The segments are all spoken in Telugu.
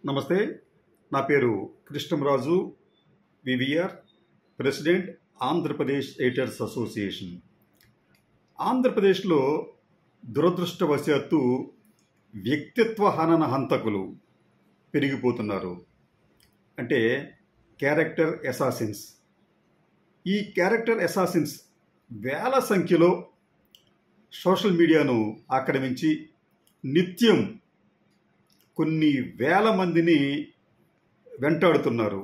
నమస్తే. నా పేరు Krishnamraju VVR, president Andhra Pradesh editors association. ఆంధ్రప్రదేశ్లో దురదృష్టవశాత్తు వ్యక్తిత్వ హనన హంతకులు పెరిగిపోతున్నారు. అంటే క్యారెక్టర్ అసాసిన్స్. ఈ క్యారెక్టర్ అసాసిన్స్ వేల సంఖ్యలో సోషల్ మీడియాను ఆక్రమించి నిత్యం కొన్ని వేల మందిని వెంటాడుతున్నారు,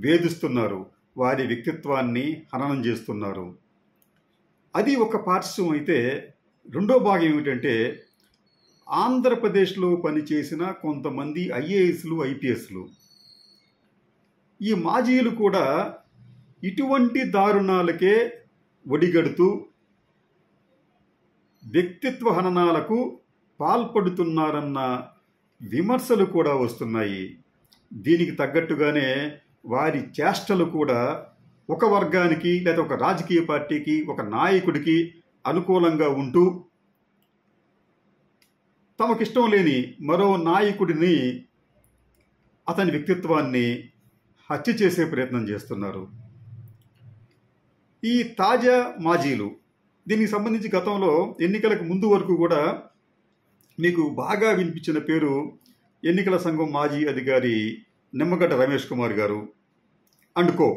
వేధిస్తున్నారు, వారి వ్యక్తిత్వాన్ని హననం చేస్తున్నారు. అది ఒక పార్శ్వం అయితే, రెండో భాగం ఏమిటంటే ఆంధ్రప్రదేశ్లో పనిచేసిన కొంతమంది ఐఏఎస్లు, ఐపీఎస్లు, ఈ మాజీలు కూడా ఇటువంటి దారుణాలకే ఒడిగడుతూ వ్యక్తిత్వ హననాలకు పాల్పడుతున్నారన్న విమర్శలు కూడా వస్తున్నాయి. దీనికి తగ్గట్టుగానే వారి చేష్టలు కూడా ఒక వర్గానికి లేదా ఒక రాజకీయ పార్టీకి, ఒక నాయకుడికి అనుకూలంగా ఉంటూ తమకిష్టం లేని మరో నాయకుడిని, అతని వ్యక్తిత్వాన్ని హత్య చేసే ప్రయత్నం చేస్తున్నారు. ఈ తాజా మాజీలు, దీనికి సంబంధించి గతంలో ఎన్నికలకు ముందు వరకు కూడా మీకు బాగా వినిపించిన పేరు ఎన్నికల సంఘం మాజీ అధికారి నిమ్మగడ్డ రమేష్ కుమార్ గారు అండ్ కో.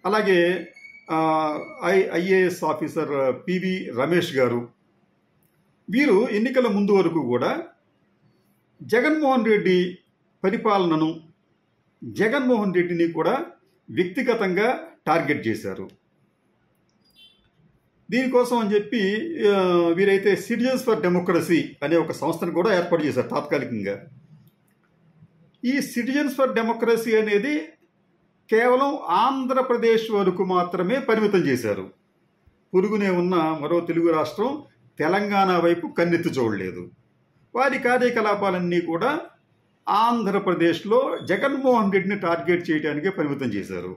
అలాగే ఐఏఎస్ ఆఫీసర్ పివి రమేష్ గారు. వీరు ఎన్నికల ముందు వరకు కూడా జగన్మోహన్ రెడ్డి పరిపాలనను, జగన్మోహన్ రెడ్డిని కూడా వ్యక్తిగతంగా టార్గెట్ చేశారు. దీనికోసం అని చెప్పి వీరైతే సిటిజన్స్ ఫర్ డెమోక్రసీ అనే ఒక సంస్థను కూడా ఏర్పాటు చేశారు తాత్కాలికంగా. ఈ సిటిజన్స్ ఫర్ డెమోక్రసీ అనేది కేవలం ఆంధ్రప్రదేశ్ వరకు మాత్రమే పరిమితం చేశారు. పొరుగునే ఉన్న మరో తెలుగు రాష్ట్రం తెలంగాణ వైపు కన్నెత్తి చూడలేదు. వారి కార్యకలాపాలన్నీ కూడా ఆంధ్రప్రదేశ్లో జగన్మోహన్ రెడ్డిని టార్గెట్ చేయడానికే పరిమితం చేశారు.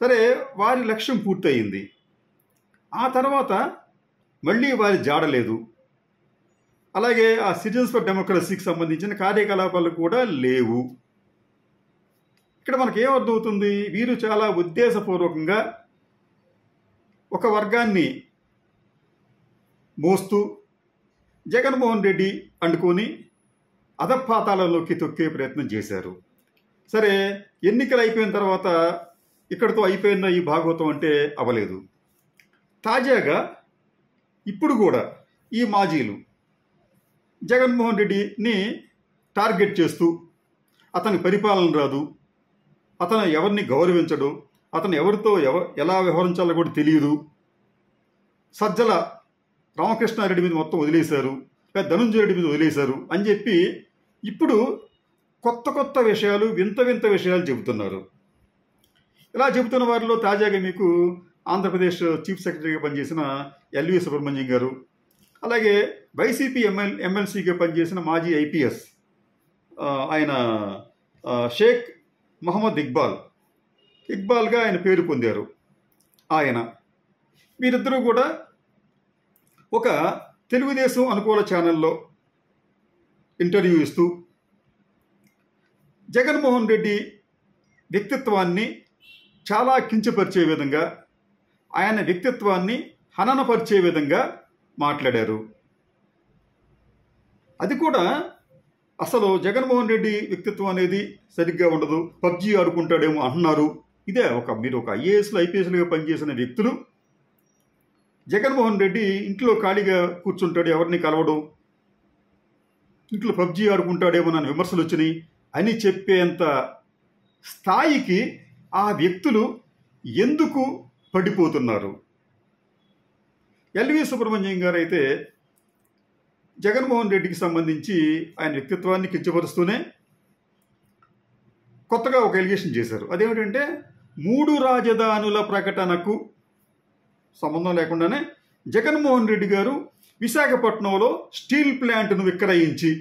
సరే, వారి లక్ష్యం పూర్తయింది. ఆ తర్వాత మళ్ళీ వారి జాడలేదు. అలాగే ఆ సిటిజన్స్ ఫర్ డెమోక్రసీకి సంబంధించిన కార్యకలాపాలు కూడా లేవు. ఇక్కడ మనకేమర్థమవుతుంది? వీరు చాలా ఉద్దేశపూర్వకంగా ఒక వర్గాన్ని మోస్తూ జగన్మోహన్ రెడ్డి అండుకొని అధపాతాళంలోకి తొక్కే ప్రయత్నం చేశారు. సరే, ఎన్నికలు అయిపోయిన తర్వాత ఇక్కడితో అయిపోయిన ఈ భాగవతం అంటే అవలేదు. తాజాగా ఇప్పుడు కూడా ఈ మాజీలు జగన్మోహన్ రెడ్డిని టార్గెట్ చేస్తూ, అతని పరిపాలన రాదు, అతను ఎవరిని గౌరవించడు, అతను ఎవరితో ఎలా వ్యవహరించాలో కూడా తెలియదు, సజ్జల రామకృష్ణారెడ్డి మీద మొత్తం వదిలేశారు, ధనుంజయ రెడ్డి మీద వదిలేశారు అని చెప్పి ఇప్పుడు కొత్త కొత్త విషయాలు, వింత వింత విషయాలు చెబుతున్నారు. ఇలా చెబుతున్న వారిలో తాజాగా మీకు ఆంధ్రప్రదేశ్ చీఫ్ సెక్రటరీగా పనిచేసిన ఎల్వి సుబ్రహ్మణ్యం గారు, అలాగే వైసీపీ ఎమ్మెల్సీగా పనిచేసిన మాజీ ఐపీఎస్ ఆయన షేక్ మహమ్మద్ ఇక్బాల్గా ఆయన పేరు పొందారు. వీరిద్దరూ కూడా ఒక తెలుగుదేశం అనుకూల ఛానల్లో ఇంటర్వ్యూ ఇస్తూ జగన్మోహన్ రెడ్డి వ్యక్తిత్వాన్ని చాలా కించపరిచే విధంగా, ఆయన వ్యక్తిత్వాన్ని హననపరిచే విధంగా మాట్లాడారు. అది కూడా అసలు జగన్మోహన్ రెడ్డి వ్యక్తిత్వం అనేది సరిగ్గా ఉండదు, పబ్జీ ఆడుకుంటాడేమో అంటున్నారు. ఇదే మీరు ఒక ఐఏఎస్లు, ఐపీఎస్లుగా పనిచేసిన వ్యక్తులు జగన్మోహన్ రెడ్డి ఇంట్లో ఖాళీగా కూర్చుంటాడు, ఎవరిని కలవడం, ఇంట్లో పబ్జీ ఆడుకుంటాడేమో నన్ను విమర్శలు వచ్చినాయి అని చెప్పేంత స్థాయికి ఆ వ్యక్తులు ఎందుకు పడిపోతున్నారు? ఎల్వి సుబ్రహ్మణ్యం గారు అయితే జగన్మోహన్ రెడ్డికి సంబంధించి ఆయన వ్యక్తిత్వాన్ని కించపరుస్తూనే కొత్తగా ఒక ఎలిగేషన్ చేశారు. అదేమిటంటే 3 రాజధానుల ప్రకటనకు సంబంధం లేకుండానే జగన్మోహన్ రెడ్డి గారు విశాఖపట్నంలో స్టీల్ ప్లాంట్ను విక్రయించి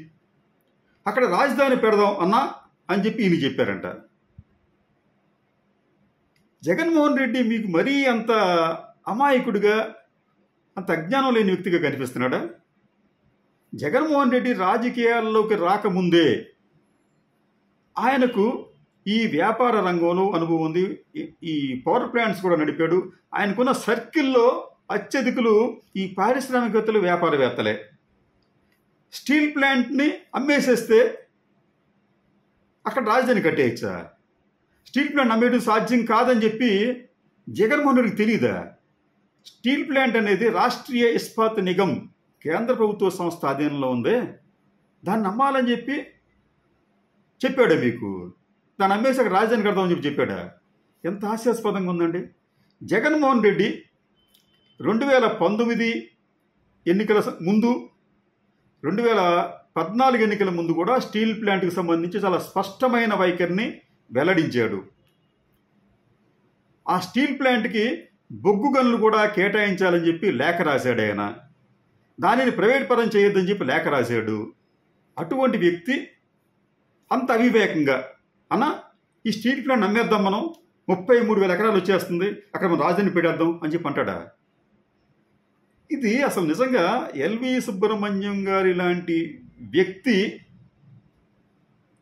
అక్కడ రాజధాని పెడదాం అన్నా అని చెప్పి ఈయన చెప్పారంట. జగన్మోహన్ రెడ్డి మీకు మరీ అంత అమాయకుడిగా, అంత అజ్ఞానం లేని వ్యక్తిగా కనిపిస్తున్నాడా? జగన్మోహన్ రెడ్డి రాజకీయాల్లోకి రాకముందే ఆయనకు ఈ వ్యాపార రంగంలో అనుభవం ఉంది. ఈ పవర్ ప్లాంట్స్ కూడా నడిపాడు. ఆయనకున్న సర్కిల్లో అత్యధికులు ఈ పారిశ్రామికవేత్తలు, వ్యాపారవేత్తలే. స్టీల్ ప్లాంట్ని అమ్మేసేస్తే అక్కడ రాజధాని కట్టేయచ్చా? స్టీల్ ప్లాంట్ అమ్మేయడం సాధ్యం కాదని చెప్పి జగన్మోహన్ రెడ్డికి తెలియదా? స్టీల్ ప్లాంట్ అనేది రాష్ట్రీయ ఇస్పాత్ నిగమ్ కేంద్ర ప్రభుత్వ సంస్థ అధీనంలో ఉంది. దాన్ని అమ్మాలని చెప్పి చెప్పాడా మీకు? దాన్ని అమ్మేసి అక్కడ రాజధాని కడదామని చెప్పి చెప్పాడా? ఎంత హాస్యాస్పదంగా ఉందండి. జగన్మోహన్ రెడ్డి 2019 ఎన్నికల ముందు, 2014 ఎన్నికల ముందు కూడా స్టీల్ ప్లాంట్కి సంబంధించి చాలా స్పష్టమైన వైఖరిని వెల్లడించాడు. ఆ స్టీల్ ప్లాంట్కి బొగ్గు గనులు కూడా కేటాయించాలని చెప్పి లేఖ రాశాడు ఆయన. దానిని ప్రైవేట్ పరం చేయొద్దని చెప్పి లేఖ రాశాడు. అటువంటి వ్యక్తి అంత అవివేకంగా ఈ స్టీల్ ప్లాంట్ నమ్మేద్దాం, మనం 33,000 ఎకరాలు వచ్చేస్తుంది, అక్కడ మనం రాజధాని పెట్టేద్దాం అని చెప్పి అంటాడా? ఇది అసలు నిజంగా ఎల్వి సుబ్రహ్మణ్యం గారి లాంటి వ్యక్తి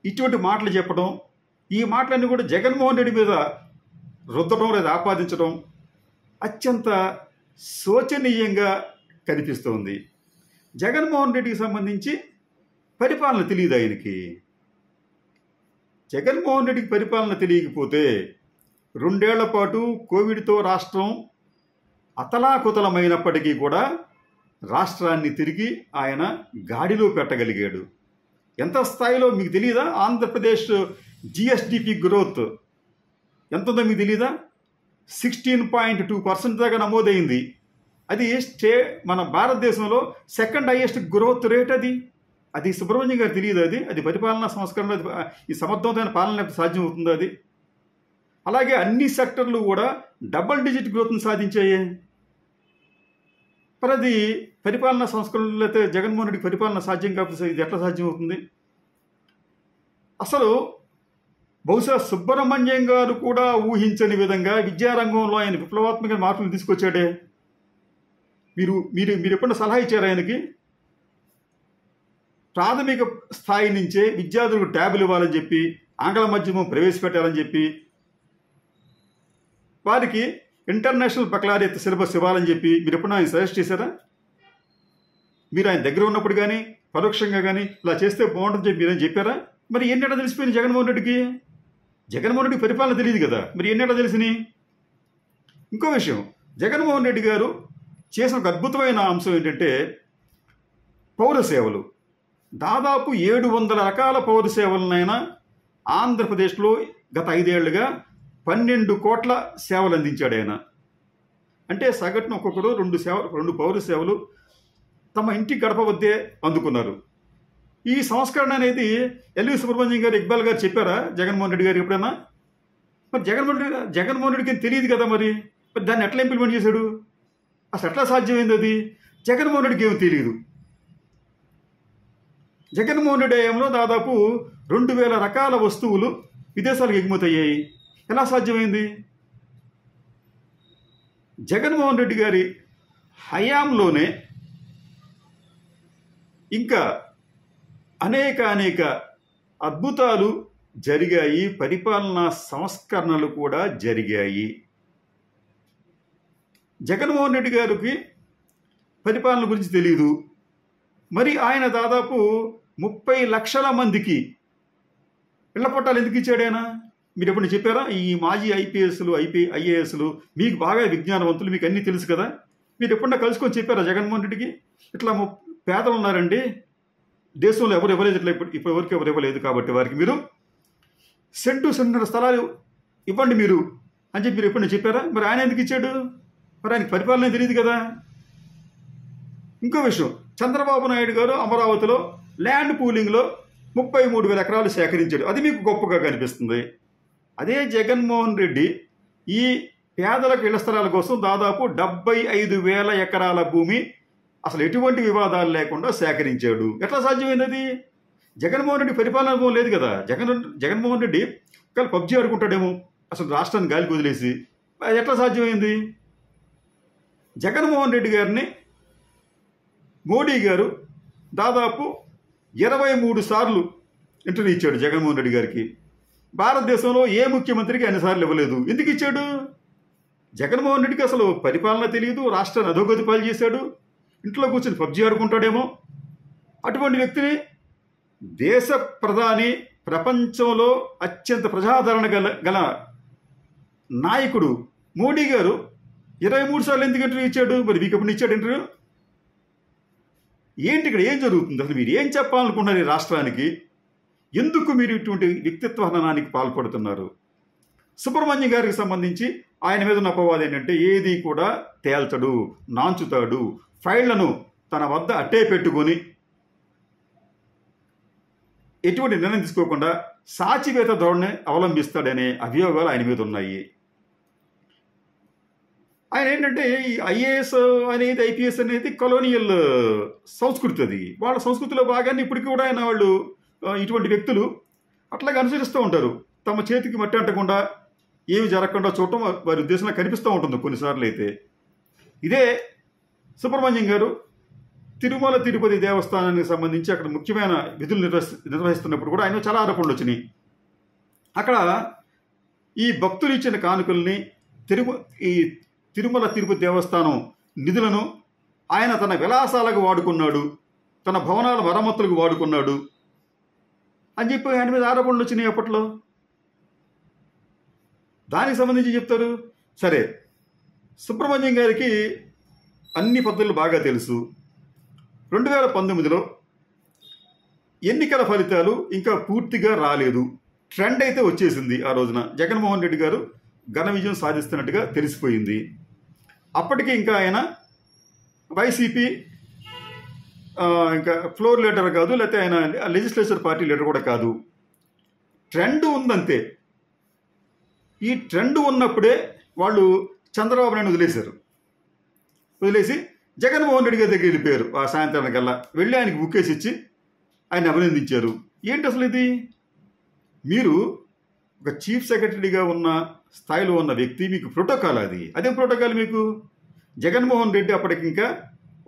ఇటువంటి మాటలు చెప్పడం, ఈ మాటలన్నీ కూడా జగన్మోహన్ రెడ్డి మీద రుద్దడం లేదా ఆపాదించడం అత్యంత శోచనీయంగా కనిపిస్తోంది. జగన్మోహన్ రెడ్డికి సంబంధించి పరిపాలన తెలియదు ఆయనకి. జగన్మోహన్ రెడ్డికి పరిపాలన తెలియకపోతే 2 ఏళ్ల పాటు కోవిడ్తో రాష్ట్రం అతలాకుతలమైనప్పటికీ కూడా రాష్ట్రాన్ని తిరిగి ఆయన గాడిలో పెట్టగలిగాడు. ఎంత స్థాయిలో మీకు తెలియదా? ఆంధ్రప్రదేశ్ జిఎస్డిపి గ్రోత్ ఎంత ఉందో మీకు తెలీదా? 16.2% దాకా నమోదైంది. అది మన భారతదేశంలో సెకండ్ హైయెస్ట్ గ్రోత్ రేట్. అది సుబ్రహ్మణ్యం గారు తెలియదు. అది పరిపాలనా సంస్కరణ, ఈ సమర్థవంతమైన పాలన సాధ్యం అవుతుందో అది. అలాగే అన్ని సెక్టర్లు కూడా డబుల్ డిజిట్ గ్రోత్ని సాధించాయి. మరి అది పరిపాలనా సంస్కరణలు అయితే జగన్మోహన్ రెడ్డి పరిపాలన సాధ్యం కాకపోతే ఇది ఎట్లా సాధ్యం అవుతుంది? అసలు బహుశా సుబ్రహ్మణ్యం గారు కూడా ఊహించని విధంగా విద్యారంగంలో ఆయన విప్లవాత్మక మార్పులు తీసుకొచ్చాడే. మీరు ఎప్పుడైనా సలహా ఇచ్చారు ఆయనకి? ప్రాథమిక స్థాయి నుంచే విద్యార్థులకు ట్యాబులు ఇవ్వాలని చెప్పి, ఆంగ్ల మాధ్యమం ప్రవేశపెట్టాలని చెప్పి, వారికి ఇంటర్నేషనల్ బకలారియత్ సిలబస్ ఇవ్వాలని చెప్పి మీరు ఎప్పుడైనా ఆయన సజెస్ట్ చేశారా? మీరు ఆయన దగ్గర ఉన్నప్పుడు కానీ పరోక్షంగా కానీ ఇలా చేస్తే బాగుంటుందని చెప్పి మీరేం చెప్పారా? మరి ఎన్నెట తెలిసిపోయింది జగన్మోహన్ రెడ్డికి? జగన్మోహన్ రెడ్డి పరిపాలన తెలియదు కదా, మరి ఎన్నెట తెలిసినాయి? ఇంకో విషయం, జగన్మోహన్ రెడ్డి గారు చేసిన ఒక అద్భుతమైన అంశం ఏంటంటే పౌర సేవలు. దాదాపు 700 రకాల పౌర సేవలనైనా ఆంధ్రప్రదేశ్లో గత 5 ఏళ్లుగా 12 కోట్ల సేవలు అందించాడు ఆయన. అంటే సగటున ఒక్కొక్కరు 2 పౌర సేవలు తమ ఇంటి గడప వద్దే అందుకున్నారు. ఈ సంస్కరణ అనేది ఎల్వి సుబ్రహ్మణ్యం గారు, ఇక్బాల్ గారు చెప్పారా జగన్మోహన్ రెడ్డి గారు ఎప్పుడైనా? మరి జగన్మోహన్ రెడ్డికి తెలియదు కదా, మరి దాన్ని ఎట్లా ఇంప్లిమెంట్ చేశాడు? అసలు ఎట్లా సాధ్యమైంది అది? జగన్మోహన్ రెడ్డికి ఏమీ తెలియదు. జగన్మోహన్ రెడ్డి హయాంలో దాదాపు 2,000 రకాల వస్తువులు విదేశాలకు ఎగుమతి అయ్యాయి. ఎలా సాధ్యమైంది? జగన్మోహన్ రెడ్డి గారి హయాంలోనే ఇంకా అనేక అద్భుతాలు జరిగాయి, పరిపాలనా సంస్కరణలు కూడా జరిగాయి. జగన్మోహన్ రెడ్డి గారికి పరిపాలన గురించి తెలియదు. మరి ఆయన దాదాపు 30 లక్షల మందికి ఇళ్ల పట్టాలు ఎందుకు ఇచ్చాడైనా? మీరు ఎప్పుడు చెప్పారా? ఈ మాజీ ఐపీఎస్లు, ఐఏఎస్లు మీకు బాగా విజ్ఞానవంతులు, మీకు అన్నీ తెలుసు కదా, మీరు ఎప్పుడన్నా కలుసుకొని చెప్పారా జగన్మోహన్ రెడ్డికి ఇట్లా పేదలు ఉన్నారండి, దేశంలో ఎవరు ఇవ్వలేదు, ఇట్లా ఇప్పుడు ఎవరికి ఎవరు ఇవ్వలేదు, కాబట్టి వారికి మీరు సెంటున్నర స్థలాలు ఇవ్వండి మీరు అని చెప్పి మీరు ఎప్పుడైనా చెప్పారా? మరి ఆయన ఎందుకు ఇచ్చాడు? మరి ఆయనకి పరిపాలన తెలియదు కదా. ఇంకో విషయం, చంద్రబాబు నాయుడు గారు అమరావతిలో ల్యాండ్ పూలింగ్లో 33,000 ఎకరాలు సేకరించాడు. అది మీకు గొప్పగా కనిపిస్తుంది. అదే జగన్మోహన్ రెడ్డి ఈ పేదలకు ఇళ్ల స్థలాల కోసం దాదాపు 75,000 ఎకరాల భూమి అసలు ఎటువంటి వివాదాలు లేకుండా సేకరించాడు. ఎట్లా సాధ్యమైంది అది? జగన్మోహన్ రెడ్డి పరిపాలన అనుభవం లేదు కదా. జగన్మోహన్ రెడ్డి ఒకవేళ పబ్జీ ఆడుకుంటాడేమో అసలు రాష్ట్రాన్ని గాలికి వదిలేసి. ఎట్లా సాధ్యమైంది? జగన్మోహన్ రెడ్డి గారిని మోడీ గారు దాదాపు 23 సార్లు ఇంటర్వ్యూ ఇచ్చాడు జగన్మోహన్ రెడ్డి గారికి. భారతదేశంలో ఏ ముఖ్యమంత్రికి అన్నిసార్లు ఇవ్వలేదు. ఎందుకు ఇచ్చాడు? జగన్మోహన్ రెడ్డికి అసలు పరిపాలన తెలియదు, రాష్ట్రాన్ని అధోగతి పాలు చేశాడు, ఇంట్లో కూర్చొని పబ్జీ ఆడుకుంటాడేమో. అటువంటి వ్యక్తిని దేశ ప్రధాని, ప్రపంచంలో అత్యంత ప్రజాదరణ గల నాయకుడు మోడీ గారు 23 సార్లు ఎందుకు ఇంటర్వ్యూ ఇచ్చాడు? మరి మీకు ఎప్పుడు ఇచ్చాడు ఇంటర్వ్యూ? ఏంటి ఇక్కడ ఏం జరుగుతుంది? అసలు మీరు ఏం చెప్పాలనుకున్నారు ఈ రాష్ట్రానికి? ఎందుకు మీరు ఇటువంటి వ్యక్తిత్వ హననానికి పాల్పడుతున్నారు? సుబ్రహ్మణ్యం గారికి సంబంధించి ఆయన మీద ఉన్న అపవాదం ఏంటంటే ఏది కూడా తేల్చడు, నాంచుతాడు, ఫైళ్లను తన వద్ద అట్టే పెట్టుకొని ఎటువంటి నిర్ణయం తీసుకోకుండా సాచివేత ధోరణి అవలంబిస్తాడనే అభియోగాలు ఆయన మీద ఉన్నాయి. ఆయన ఏంటంటే ఈ ఐఏఎస్ అనేది, ఐపీఎస్ అనేది కొలోనియల్ సంస్కృతి. అది వాళ్ళ సంస్కృతిలో భాగాన్ని ఇప్పటికీ కూడా ఆయన వాళ్ళు ఇటువంటి వ్యక్తులు అట్లాగే అనుసరిస్తూ ఉంటారు. తమ చేతికి మట్టి అంటకుండా ఏమి జరగకుండా చూడటం వారి ఉద్దేశంలో కనిపిస్తూ ఉంటుంది కొన్నిసార్లు. అయితే ఇదే సుబ్రహ్మణ్యం గారు తిరుమల తిరుపతి దేవస్థానానికి సంబంధించి అక్కడ ముఖ్యమైన విధులు నిర్వహిస్తున్నప్పుడు కూడా ఆయన చాలా ఆరోపణలు వచ్చినాయి. అక్కడ ఈ భక్తులు ఇచ్చిన కానుకల్ని ఈ తిరుమల తిరుపతి దేవస్థానం నిధులను ఆయన తన విలాసాలకు వాడుకున్నాడు, తన భవనాల మరమ్మతులకు వాడుకున్నాడు అని చెప్పి ఆయన మీద ఆరోపణలు వచ్చినాయి అప్పట్లో. దానికి సంబంధించి చెప్తారు. సరే, సుబ్రహ్మణ్యం గారికి అన్ని పద్ధతులు బాగా తెలుసు. 2019లో ఎన్నికల ఫలితాలు ఇంకా పూర్తిగా రాలేదు. ట్రెండ్ అయితే వచ్చేసింది. ఆ రోజున జగన్మోహన్ రెడ్డి గారు ఘన విజయం సాధిస్తున్నట్టుగా తెలిసిపోయింది. అప్పటికి ఇంకా ఆయన వైసీపీ ఇంకా ఫ్లోర్ లీడర్ కాదు, లేకపోతే ఆయన లెజిస్లేచర్ పార్టీ లీడర్ కూడా కాదు. ట్రెండ్ ఉందంతే. ఈ ట్రెండ్ ఉన్నప్పుడే వాళ్ళు చంద్రబాబు నాయుడు వదిలేసి జగన్మోహన్ రెడ్డి గారి దగ్గర వెళ్ళిపోయారు. ఆ సాయంత్రానికల్లా వెళ్ళి ఆయనకి బుక్కేసి ఇచ్చి ఆయన అభినందించారు. ఏంటి అసలు ఇది? మీరు ఒక చీఫ్ సెక్రటరీగా ఉన్న స్థాయిలో ఉన్న వ్యక్తి, మీకు ప్రోటోకాల్ అది. అదేం ప్రోటోకాల్ మీకు? జగన్మోహన్ రెడ్డి అప్పటికి ఇంకా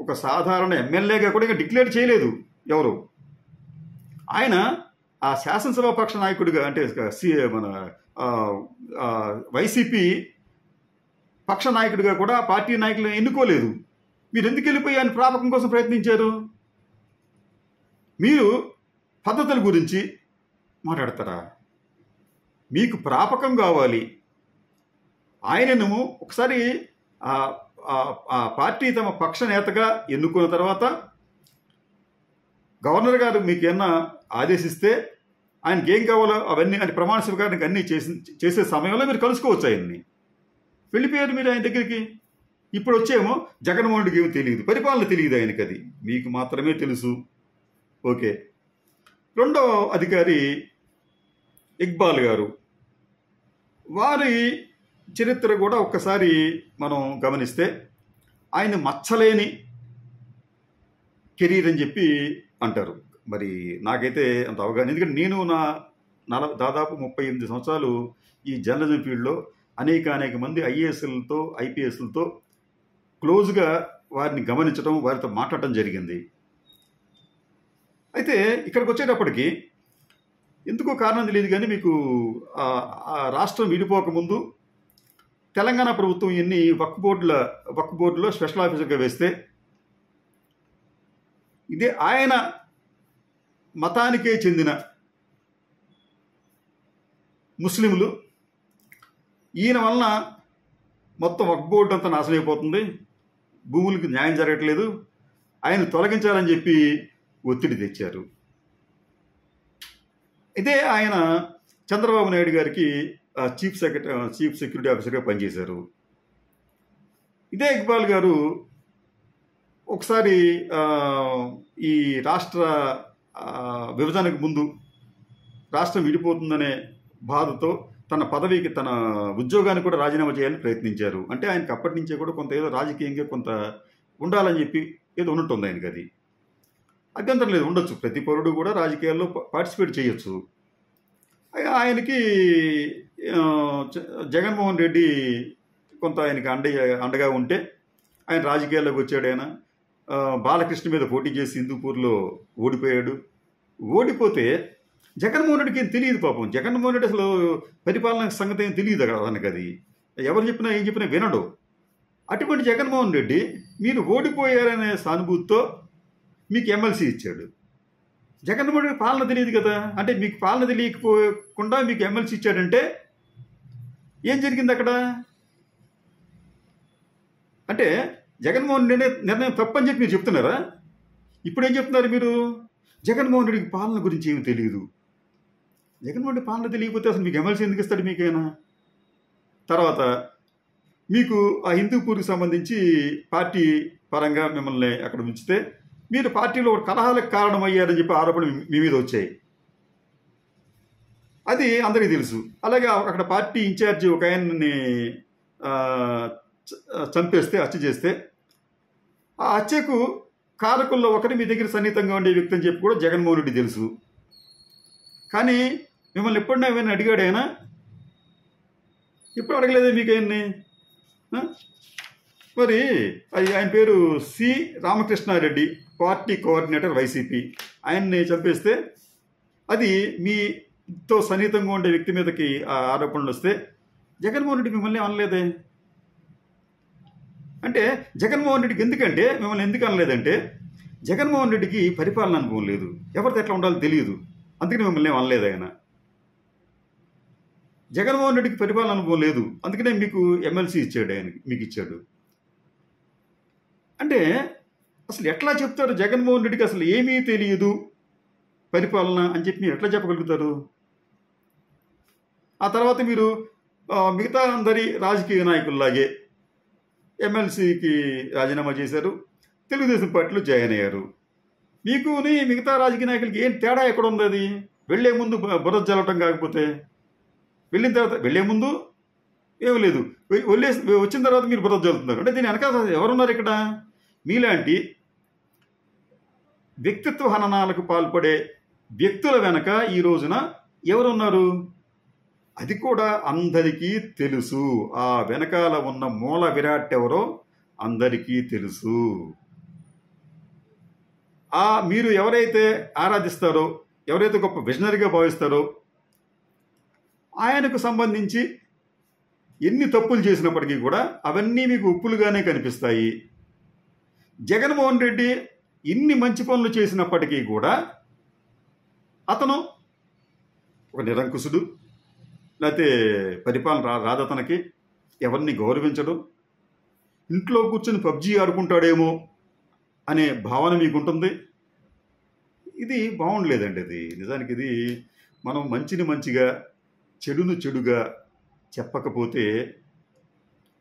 ఒక సాధారణ ఎమ్మెల్యేగా కూడా ఇంకా డిక్లేర్ చేయలేదు ఎవరు. ఆయన ఆ శాసనసభ పక్ష నాయకుడిగా, అంటే మన వైసీపీ పక్ష నాయకుడిగా కూడా పార్టీ నాయకులను ఎన్నుకోలేదు. మీరు ఎందుకు వెళ్ళిపోయి ఆయన ప్రాపకం కోసం ప్రయత్నించారు? మీరు పద్ధతుల గురించి మాట్లాడతారా? మీకు ప్రాపకం కావాలి. ఆయనను ఒకసారి ఆ పార్టీ తమ పక్ష నేతగా ఎన్నుకున్న తర్వాత గవర్నర్ గారు మీకు ఏమన్నా ఆదేశిస్తే ఆయనకి ఏం కావాలో అవన్నీ, అంటే ప్రమాణ స్వీకారానికి అన్నీ చేసే సమయంలో మీరు కలుసుకోవచ్చు. ఆయన్ని వెళ్ళిపోయారు మీరు ఆయన దగ్గరికి. ఇప్పుడు వచ్చేమో జగన్మోహన్ రెడ్డికి ఏమీ తెలియదు, పరిపాలన తెలియదు ఆయనకి, అది మీకు మాత్రమే తెలుసు. ఓకే. రెండో అధికారి ఇక్బాల్ గారు, వారి చరిత్ర కూడా ఒక్కసారి మనం గమనిస్తే ఆయన మచ్చలేని కెరీర్ అని చెప్పి అంటారు. మరి నాకైతే అంత అవగాహన, ఎందుకంటే నేను దాదాపు 38 సంవత్సరాలు ఈ జర్నలిజం ఫీల్డ్లో అనేక మంది ఐఏఎస్లతో, ఐపీఎస్లతో క్లోజ్గా వారిని గమనించడం, వారితో మాట్లాడటం జరిగింది. అయితే ఇక్కడికి వచ్చేటప్పటికి ఎందుకో కారణం తెలియదు కానీ మీకు రాష్ట్రం విడిపోకముందు తెలంగాణ ప్రభుత్వం ఎన్ని వక్ఫ్ బోర్డులో స్పెషల్ ఆఫీసర్గా వేస్తే ఇదే ఆయన మతానికే చెందిన ముస్లింలు, ఈయన వలన మొత్తం వక్ఫ్ బోర్డు అంతా నాశనం అయిపోతుంది, భూములకు న్యాయం జరగట్లేదు, ఆయన తొలగించాలని చెప్పి ఒత్తిడి తెచ్చారు. ఇదే ఆయన చంద్రబాబు నాయుడు గారికి చీఫ్ సెక్యూరిటీ ఆఫీసర్గా పనిచేశారు. ఇదే ఇక్బాల్ గారు ఒకసారి ఈ రాష్ట్ర విభజనకు ముందు రాష్ట్రం విడిపోతుందనే బాధతో తన పదవికి, తన ఉద్యోగాన్ని కూడా రాజీనామా చేయాలని ప్రయత్నించారు. అంటే ఆయనకు అప్పటి నుంచే కూడా కొంత ఏదో రాజకీయంగా కొంత ఉండాలని చెప్పి ఏదో ఉన్నట్టుంది ఆయనకి. అది అభ్యంతరం లేదు, ఉండొచ్చు. ప్రతి పౌరుడు కూడా రాజకీయాల్లో పార్టిసిపేట్ చేయొచ్చు. ఆయనకి జగన్మోహన్ రెడ్డి కొంత ఆయనకి అండగా ఉంటే ఆయన రాజకీయాల్లోకి వచ్చాడు. ఆయన బాలకృష్ణ మీద పోటీ చేసి హిందూపూర్లో ఓడిపోయాడు. ఓడిపోతే జగన్మోహన్ రెడ్డికి ఏం తెలియదు పాపం. జగన్మోహన్ రెడ్డి అసలు పరిపాలన సంగతి ఏం తెలియదు కదా అతనికి. అది ఎవరు చెప్పినా ఏం చెప్పినా వినడు. అటువంటి జగన్మోహన్ రెడ్డి మీరు ఓడిపోయారనే సానుభూతితో మీకు ఎమ్మెల్సీ ఇచ్చాడు. జగన్మోహన్ రెడ్డి పాలన తెలియదు కదా. అంటే మీకు పాలన తెలియకపోకుండా మీకు ఎమ్మెల్సీ ఇచ్చాడంటే ఏం జరిగింది అక్కడ? అంటే జగన్మోహన్ రెడ్డి నిర్ణయం తప్పని చెప్పి మీరు చెప్తున్నారా? ఇప్పుడు ఏం చెప్తున్నారు మీరు? జగన్మోహన్ రెడ్డికి పాలన గురించి ఏమి తెలియదు. జగన్మోహన్ రెడ్డి పాలన తెలియకపోతే అసలు మీకు ఎమ్మెల్సీ ఎందుకు ఇస్తాడు మీకైనా? తర్వాత మీకు ఆ హిందూపూర్కి సంబంధించి పార్టీ పరంగా మిమ్మల్ని అక్కడ ఉంచితే మీరు పార్టీలో ఒక కలహాలకు కారణమయ్యారని చెప్పి ఆరోపణలు మీ మీద వచ్చాయి. అది అందరికీ తెలుసు. అలాగే అక్కడ పార్టీ ఇన్ఛార్జి ఒక ఆయన్ని చంపేస్తే, హత్య చేస్తే ఆ హత్యకు కారకుల్లో ఒకరి మీ దగ్గర సన్నిహితంగా ఉండే వ్యక్తి అని చెప్పి కూడా జగన్మోహన్ రెడ్డి తెలుసు. కానీ మిమ్మల్ని ఎప్పుడైనా ఏమైనా అడిగాడు ఆయన? ఎప్పుడు అడగలేదే మీకు ఆయన్ని. మరి ఆయన పేరు C Ramakrishna Reddy, party coordinator YCP. ఆయన్ని చంపేస్తే అది మీతో సన్నిహితంగా ఉండే వ్యక్తి మీదకి ఆ ఆరోపణలు వస్తే జగన్మోహన్ రెడ్డి మిమ్మల్ని అనలేదే. అంటే జగన్మోహన్ రెడ్డికి ఎందుకంటే మిమ్మల్ని ఎందుకు అనలేదంటే జగన్మోహన్ రెడ్డికి పరిపాలన అనుభవం లేదు, ఎవరితో ఎట్లా ఉండాలో తెలియదు, అందుకని మిమ్మల్ని అనలేదు ఆయన. జగన్మోహన్ రెడ్డికి పరిపాలన అనుభవం లేదు, అందుకనే మీకు ఎమ్మెల్సీ ఇచ్చాడు, ఆయనకి మీకు ఇచ్చాడు. అంటే అసలు ఎట్లా చెప్తారు జగన్మోహన్ రెడ్డికి అసలు ఏమీ తెలియదు పరిపాలన అని చెప్పి మీరు ఎట్లా చెప్పగలుగుతారు? ఆ తర్వాత మీరు మిగతా అందరి రాజకీయ నాయకుల్లాగే ఎమ్మెల్సీకి రాజీనామా చేశారు, తెలుగుదేశం పార్టీలో జాయిన్ అయ్యారు. మీకుని మిగతా రాజకీయ నాయకులకి ఏం తేడా ఎక్కడ ఉంది? అది వెళ్లే ముందు బురద జల్లటం కాకపోతే వెళ్ళిన తర్వాత వెళ్లే ముందు ఏమీ లేదు, వచ్చిన తర్వాత మీరు బురద జల్లుతున్నారు. అంటే దీని వెనకాల ఎవరున్నారు ఇక్కడ? మీలాంటి వ్యక్తిత్వ హననాలకు పాల్పడే వ్యక్తుల వెనక ఈ రోజున ఎవరున్నారు? అది కూడా అందరికీ తెలుసు. ఆ వెనకాల ఉన్న మూల విరాట్ ఎవరో అందరికీ తెలుసు. మీరు ఎవరైతే ఆరాధిస్తారో, ఎవరైతే గొప్ప విజనరీగా భావిస్తారో ఆయనకు సంబంధించి ఎన్ని తప్పులు చేసినప్పటికీ కూడా అవన్నీ మీకు ఒప్పులుగానే కనిపిస్తాయి. జగన్మోహన్ రెడ్డి ఇన్ని మంచి పనులు చేసినప్పటికీ కూడా అతను ఒక నిరంకుశుడు, లేకపోతే పరిపాలన రాదతనకి, ఎవరిని గౌరవించడు, ఇంట్లో కూర్చొని పబ్జీ ఆడుకుంటాడేమో అనే భావన మీకుంటుంది. ఇది బాగుండలేదండి. అది నిజానికి ఇది మనం మంచిని మంచిగా చెడును చెడుగా చెప్పకపోతే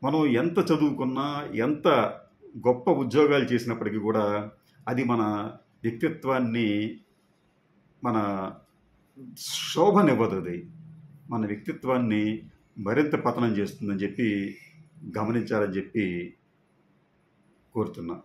మనం ఎంత చదువుకున్నా, ఎంత గొప్ప ఉద్యోగాలు చేసినప్పటికీ కూడా అది మన వ్యక్తిత్వాన్ని, మన శోభనివ్వదు. అది మన వ్యక్తిత్వాన్ని మరింత పతనం చేస్తుందని చెప్పి గమనించాలని చెప్పి కోరుతున్నా.